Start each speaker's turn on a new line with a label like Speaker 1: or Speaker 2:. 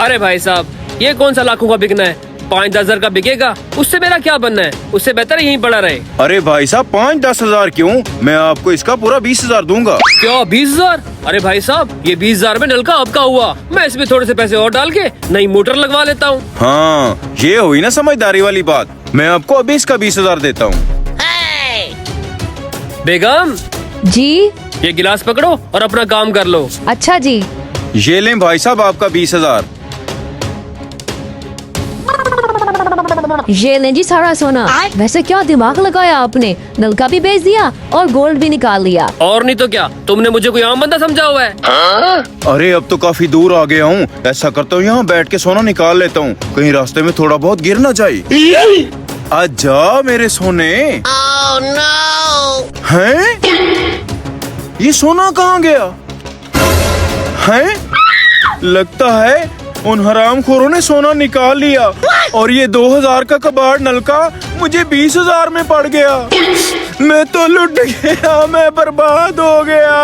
Speaker 1: अरे भाई साहब, ये कौन सा लाखों का बिकना है? 5-10 हजार का बिकेगा, उससे मेरा क्या बनना है? उससे बेहतर है यहीं पड़ा रहे।
Speaker 2: अरे भाई साहब 5-10 हजार क्यों, मैं आपको इसका पूरा 20,000 दूंगा।
Speaker 1: क्या 20,000? अरे भाई साहब, ये 20,000 में नलका आपका हुआ, मैं इसमें थोड़े से पैसे और डाल के नई मोटर लगवा लेता हूँ।
Speaker 2: हाँ, ये हुई ना समझदारी वाली बात। मैं आपको अभी इसका 20,000 देता हूँ।
Speaker 1: बेगम
Speaker 3: जी।
Speaker 1: ये गिलास पकड़ो और अपना काम कर लो।
Speaker 3: अच्छा जी।
Speaker 2: ये लें भाई साहब आपका 20,000।
Speaker 3: ये लें जी सारा सोना। वैसे क्या दिमाग लगाया आपने, नलका भी बेच दिया और गोल्ड भी निकाल लिया।
Speaker 1: और नहीं तो क्या, तुमने मुझे कोई आम बंदा समझा हुआ है?
Speaker 2: अरे अब तो काफी दूर आ गया हूँ, ऐसा करता हूँ यहाँ बैठ के सोना निकाल लेता हूँ, कहीं रास्ते में थोड़ा बहुत गिर ना जाए। आजा मेरे सोने। हैं? ये सोना कहाँ गया? हैं? लगता है उन हरामखोरों ने सोना निकाल लिया और ये 2,000 का कबाड़ नलका मुझे 20,000 में पड़ गया। मैं तो लुट गया, मैं बर्बाद हो गया।